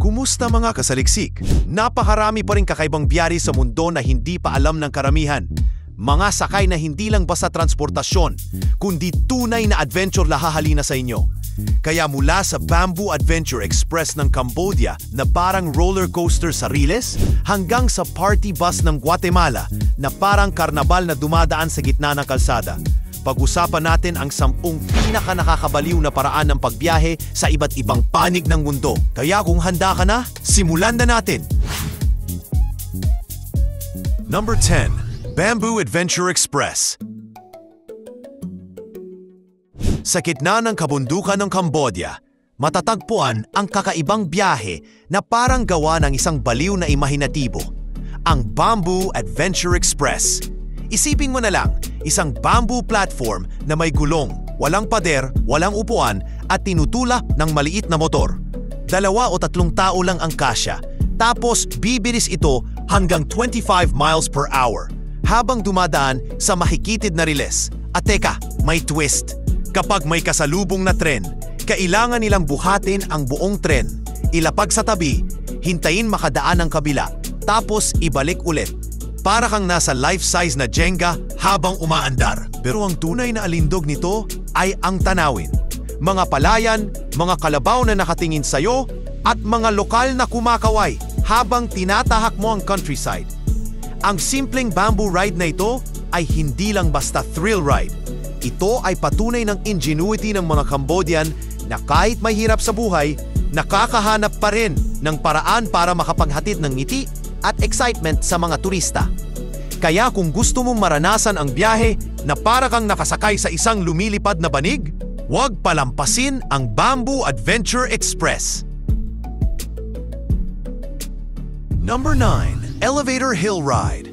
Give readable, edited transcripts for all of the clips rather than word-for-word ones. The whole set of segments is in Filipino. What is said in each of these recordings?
Kumusta mga kasaliksik? Napakarami pa rin kakaibang biyari sa mundo na hindi pa alam ng karamihan. Mga sakay na hindi lang basta transportasyon, kundi tunay na adventure lahahalina sa inyo. Kaya mula sa Bamboo Adventure Express ng Cambodia na parang roller coaster sa Riles, hanggang sa party bus ng Guatemala na parang karnabal na dumadaan sa gitna ng kalsada. Pag-usapan natin ang 10 pinaka-nakakabaliw na paraan ng pagbiyahe sa iba't ibang panig ng mundo. Kaya kung handa ka na, simulan na natin! Number 10. Bamboo Adventure Express. Sa gitna ng kabundukan ng Cambodia, matatagpuan ang kakaibang biyahe na parang gawa ng isang baliw na imahinatibo, ang Bamboo Adventure Express. Isipin mo na lang, isang bamboo platform na may gulong, walang pader, walang upuan at tinutula ng maliit na motor. 2 o 3 tao lang ang kasya, tapos bibilis ito hanggang 25 miles per hour habang dumadaan sa mahikitid na riles. At teka, may twist. Kapag may kasalubong na tren, kailangan nilang buhatin ang buong tren, ilapag sa tabi, hintayin makadaan ang kabila, tapos ibalik ulit. Para kang nasa life-size na Jenga habang umaandar. Pero ang tunay na alindog nito ay ang tanawin. Mga palayan, mga kalabaw na nakatingin sa'yo, at mga lokal na kumakaway habang tinatahak mo ang countryside. Ang simpleng bamboo ride na ito ay hindi lang basta thrill ride. Ito ay patunay ng ingenuity ng mga Cambodian na kahit may hirap sa buhay, nakakahanap pa rin ng paraan para makapaghatid ng ngiti at excitement sa mga turista. Kaya kung gusto mong maranasan ang biyahe na para kang nakasakay sa isang lumilipad na banig, huwag palampasin ang Bamboo Adventure Express. Number 9. Elevator Hill Ride.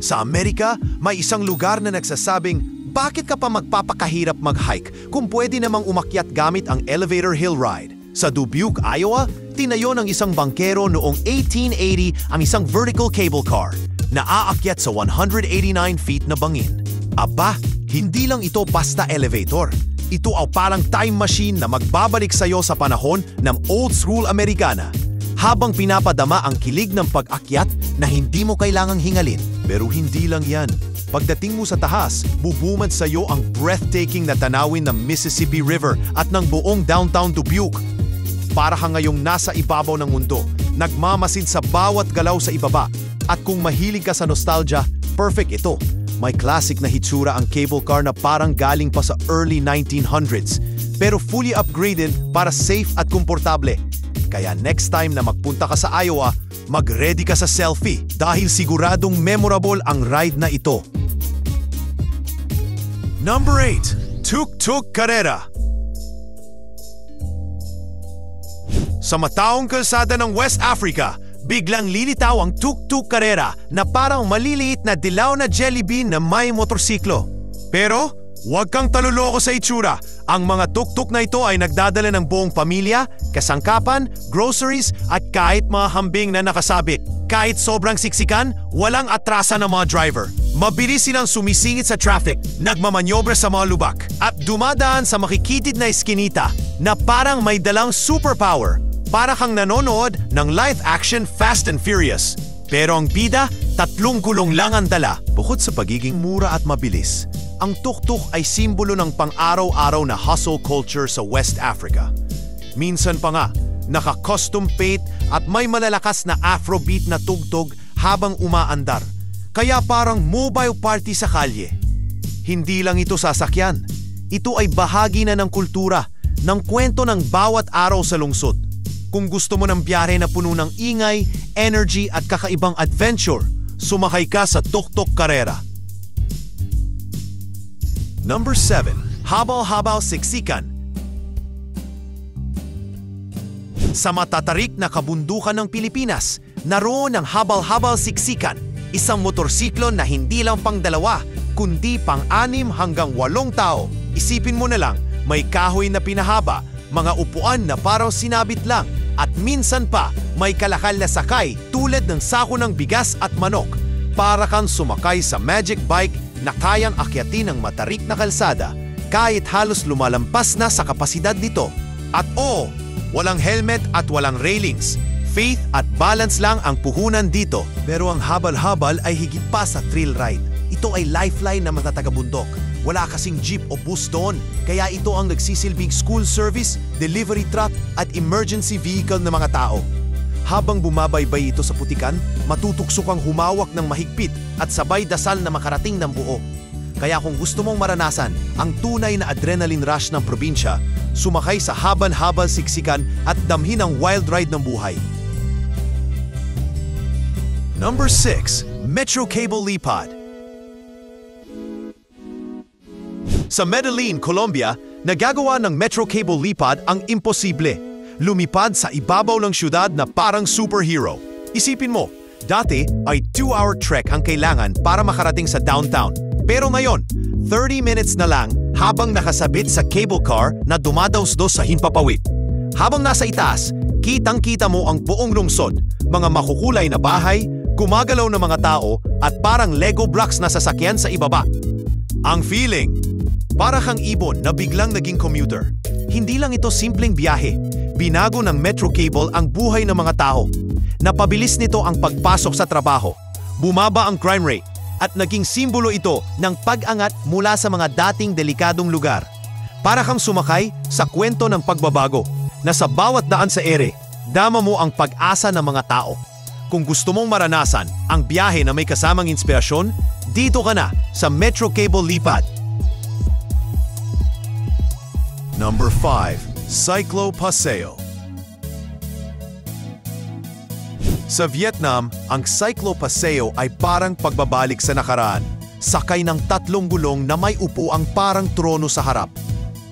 Sa Amerika, may isang lugar na nagsasabing, bakit ka pa magpapakahirap mag-hike kung pwede namang umakyat gamit ang Elevator Hill Ride? Sa Dubuque, Iowa, tinayo ng isang bangkero noong 1880 ang isang vertical cable car na aakyat sa 189 feet na bangin. Aba, hindi lang ito basta elevator. Ito ay parang time machine na magbabalik sa iyo sa panahon ng old school Americana habang pinapadama ang kilig ng pag-akyat na hindi mo kailangang hingalin. Pero hindi lang yan. Pagdating mo sa taas, bubumad sa iyo ang breathtaking na tanawin ng Mississippi River at ng buong downtown Dubuque. Para ka ngayong nasa ibabaw ng mundo, nagmamasid sa bawat galaw sa ibaba. At kung mahilig ka sa nostalgia, perfect ito. May classic na hitsura ang cable car na parang galing pa sa early 1900s, pero fully upgraded para safe at komportable. Kaya next time na magpunta ka sa Iowa, mag-ready ka sa selfie dahil siguradong memorable ang ride na ito. Number 8. Tuk Tuk Carrera. Sa mataong kalsada ng West Africa, biglang lilitaw ang Tuk Tuk Carrera na parang maliliit na dilaw na jelly bean na may motorsiklo. Pero, huwag kang taluloko sa itsura. Ang mga tuk-tuk na ito ay nagdadala ng buong pamilya, kasangkapan, groceries at kahit mga hambing na nakasabit. Kahit sobrang siksikan, walang atrasan ng mga driver. Mabilis silang sumisingit sa traffic, nagmamanyobra sa mga lubak, at dumadaan sa makikitid na eskinita na parang may dalang superpower. Para kang nanonood ng live-action Fast and Furious. Pero ang bida, 3 gulong lang ang dala. Bukod sa pagiging mura at mabilis, ang tuk-tuk ay simbolo ng pang-araw-araw na hustle culture sa West Africa. Minsan pa nga, naka-custom paint at may malalakas na afrobeat na tugtog habang umaandar. Kaya parang mobile party sa kalye. Hindi lang ito sasakyan. Ito ay bahagi na ng kultura, ng kwento ng bawat araw sa lungsod. Kung gusto mo ng biyahe na puno ng ingay, energy at kakaibang adventure, sumakay ka sa Tuk Tuk Carrera. Number 7. Habal-habal Siksikan. Sa matatarik na kabundukan ng Pilipinas, naroon ang Habal-habal Siksikan, isang motorsiklo na hindi lang pang 2, kundi pang 6 hanggang 8 tao. Isipin mo na lang, may kahoy na pinahaba, mga upuan na parang sinabit lang, at minsan pa may kalakal na sakay tulad ng sako ng bigas at manok. Para kang sumakay sa magic bike na kayang akyatin ng matarik na kalsada kahit halos lumalampas na sa kapasidad nito. At walang helmet at walang railings. Faith at balance lang ang puhunan dito. Pero ang habal-habal ay higit pa sa thrill ride. Ito ay lifeline na matatagabundok. Wala kasing jeep o bus doon, kaya ito ang nagsisilbing school service, delivery truck at emergency vehicle ng mga tao. Habang bumabaybay ito sa putikan, matutukso kang humawak ng mahigpit at sabay dasal na makarating ng buo. Kaya kung gusto mong maranasan ang tunay na adrenaline rush ng probinsya, sumakay sa haban-habal siksikan at damhin ang wild ride ng buhay. Number 6. Metro Cable Lipad. Sa Medellin, Colombia, nagagawa ng Metro Cable Lipad ang imposible. Lumipad sa ibabaw ng syudad na parang superhero. Isipin mo, dati ay 2-hour trek ang kailangan para makarating sa downtown. Pero ngayon, 30 minutes na lang habang nakasabit sa cable car na dumadaos-dos sa himpapawid. Habang nasa itaas, kitang-kita mo ang buong lungsod, mga makukulay na bahay, gumagalaw na mga tao at parang Lego blocks na sasakyan sa ibaba. Ang feeling, para kang ibon na biglang naging commuter. Hindi lang ito simpleng biyahe. Binago ng Metro Cable ang buhay ng mga tao. Napabilis nito ang pagpasok sa trabaho. Bumaba ang crime rate at naging simbolo ito ng pag-angat mula sa mga dating delikadong lugar. Para kang sumakay sa kwento ng pagbabago na sa bawat daan sa ere, dama mo ang pag-asa ng mga tao. Kung gusto mong maranasan ang biyahe na may kasamang inspirasyon, dito ka na sa Metro Cable Lipad. Number 5. Cyclo Paseo. Sa Vietnam, ang Cyclo Paseo ay parang pagbabalik sa nakaraan. Sakay ng 3 gulong na may upuang parang trono sa harap.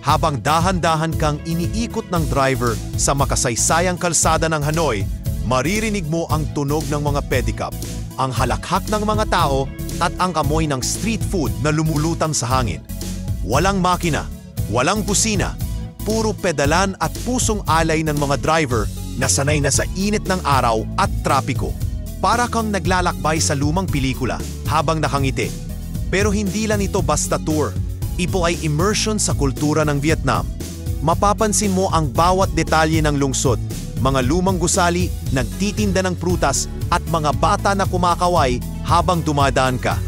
Habang dahan-dahan kang iniikot ng driver sa makasaysayang kalsada ng Hanoi, maririnig mo ang tunog ng mga pedicab, ang halakhak ng mga tao at ang amoy ng street food na lumulutang sa hangin. Walang makina, walang busina, puro pedalan at pusong alay ng mga driver na sanay na sa init ng araw at trapiko. Para kang naglalakbay sa lumang pelikula habang nakangiti. Pero hindi lang ito basta tour. Ito ay immersion sa kultura ng Vietnam. Mapapansin mo ang bawat detalye ng lungsod, mga lumang gusali, nagtitinda ng prutas at mga bata na kumakaway habang dumadaan ka.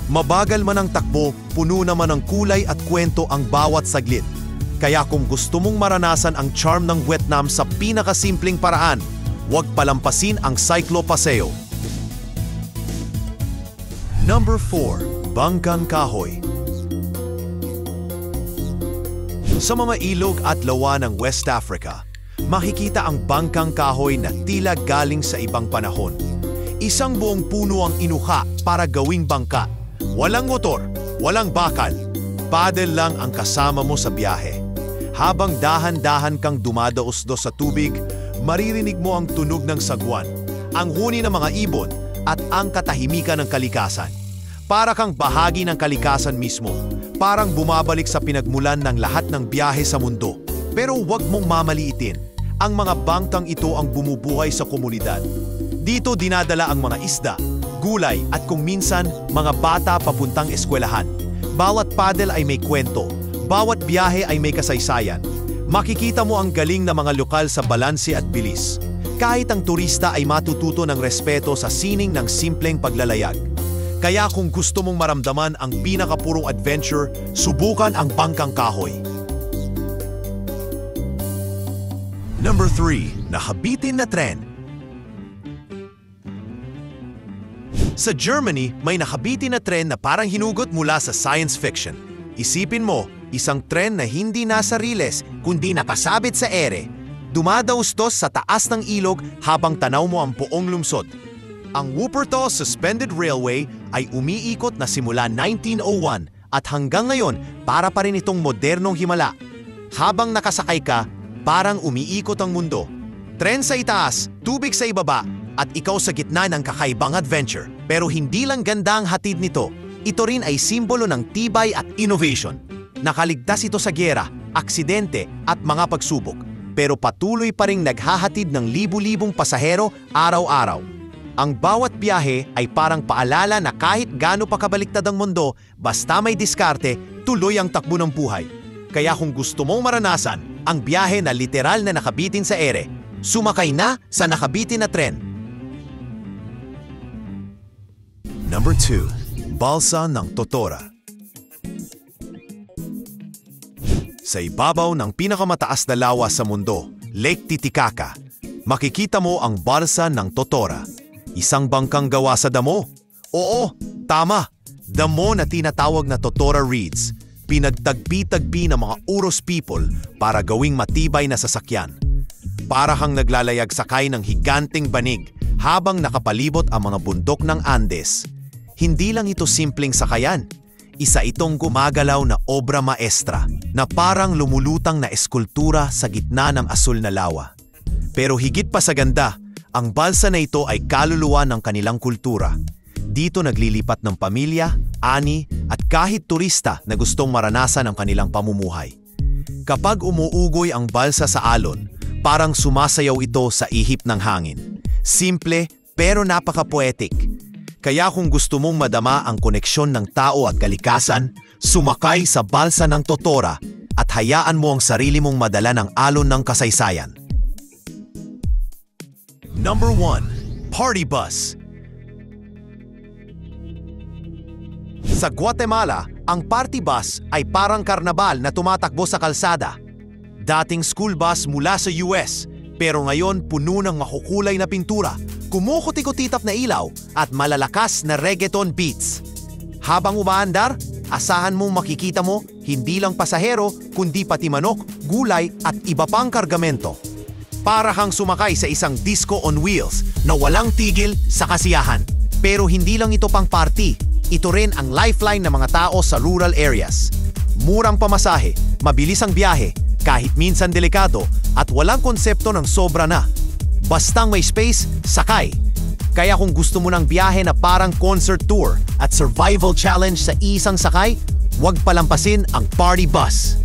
Mabagal man ang takbo, puno naman ng kulay at kwento ang bawat saglit. Kaya kung gusto mong maranasan ang charm ng Vietnam sa pinakasimpleng paraan, huwag palampasin ang Cyclo Paseo. Number 4. Bangkang Kahoy. Sa mga ilog at lawa ng West Africa, makikita ang bangkang kahoy na tila galing sa ibang panahon. Isang buong puno ang inuha para gawing bangka. Walang motor, walang bakal. Paddle lang ang kasama mo sa biyahe. Habang dahan-dahan kang dumadaos-dos sa tubig, maririnig mo ang tunog ng sagwan, ang huni ng mga ibon at ang katahimikan ng kalikasan. Para kang bahagi ng kalikasan mismo, parang bumabalik sa pinagmulan ng lahat ng biyahe sa mundo. Pero huwag mong mamaliitin, ang mga bangkang ito ang bumubuhay sa komunidad. Dito dinadala ang mga isda, gulay at kung minsan mga bata papuntang eskwelahan. Bawat paddle ay may kwento, bawat biyahe ay may kasaysayan. Makikita mo ang galing ng mga lokal sa balanse at bilis. Kahit ang turista ay matututo ng respeto sa sining ng simpleng paglalayag. Kaya kung gusto mong maramdaman ang pinakapurong adventure, subukan ang bangkang kahoy. Number 3. Nakabitin na tren. Sa Germany, may nakabitin na tren na parang hinugot mula sa science fiction. Isipin mo, isang tren na hindi nasa riles kundi nakasabit sa ere. Dumadaos-dos sa taas ng ilog habang tanaw mo ang buong lungsod. Ang Wuppertal Suspended Railway ay umiikot na simula 1901 at hanggang ngayon para pa rin itong modernong himala. Habang nakasakay ka, parang umiikot ang mundo. Tren sa itaas, tubig sa ibaba, at ikaw sa gitna ng kakaibang adventure. Pero hindi lang ganda ang hatid nito, ito rin ay simbolo ng tibay at innovation. Nakaligtas ito sa gyera, aksidente at mga pagsubok, pero patuloy pa ring naghahatid ng libu-libong pasahero araw-araw. Ang bawat biyahe ay parang paalala na kahit gaano pa kabaliktad ang mundo, basta may diskarte, tuloy ang takbo ng buhay. Kaya kung gusto mong maranasan ang biyahe na literal na nakabitin sa ere. Sumakay na sa nakabitin na tren. Number 2. Balsa ng Totora. Sa ibabaw ng pinakamataas na lawa sa mundo, Lake Titicaca, makikita mo ang Balsa ng Totora. Isang bangkang gawa sa damo. Oo, tama. Damo na tinatawag na Totora Reeds. Pinagtagpi-tagpi ng mga Uros people para gawing matibay na sasakyan. Para kang naglalayag sakay ng higanting banig habang nakapalibot ang mga bundok ng Andes. Hindi lang ito simpleng sakayan. Isa itong gumagalaw na obra maestra na parang lumulutang na eskultura sa gitna ng asul na lawa. Pero higit pa sa ganda, ang balsa na ito ay kaluluwa ng kanilang kultura. Dito naglilipat ng pamilya, ani at kahit turista na gustong maranasan ang kanilang pamumuhay. Kapag umuugoy ang balsa sa alon, parang sumasayaw ito sa ihip ng hangin. Simple pero napaka-poetic. Kaya kung gusto mong madama ang koneksyon ng tao at kalikasan, sumakay sa balsa ng Totora at hayaan mo ang sarili mong madala ng alon ng kasaysayan. Number 1. Party Bus. Sa Guatemala, ang party bus ay parang karnabal na tumatakbo sa kalsada. Dating school bus mula sa US, pero ngayon puno ng makukulay na pintura, kumukutikutitap na ilaw at malalakas na reggaeton beats. Habang umaandar, asahan mong makikita mo hindi lang pasahero kundi pati manok, gulay at iba pang kargamento. Para kang sumakay sa isang disco on wheels na walang tigil sa kasiyahan. Pero hindi lang ito pang party. Ito rin ang lifeline ng mga tao sa rural areas. Murang pamasahe, mabilis ang biyahe, kahit minsan delikado, at walang konsepto ng sobra na. Bastang may space, sakay. Kaya kung gusto mo ng biyahe na parang concert tour at survival challenge sa isang sakay, huwag palampasin ang party bus.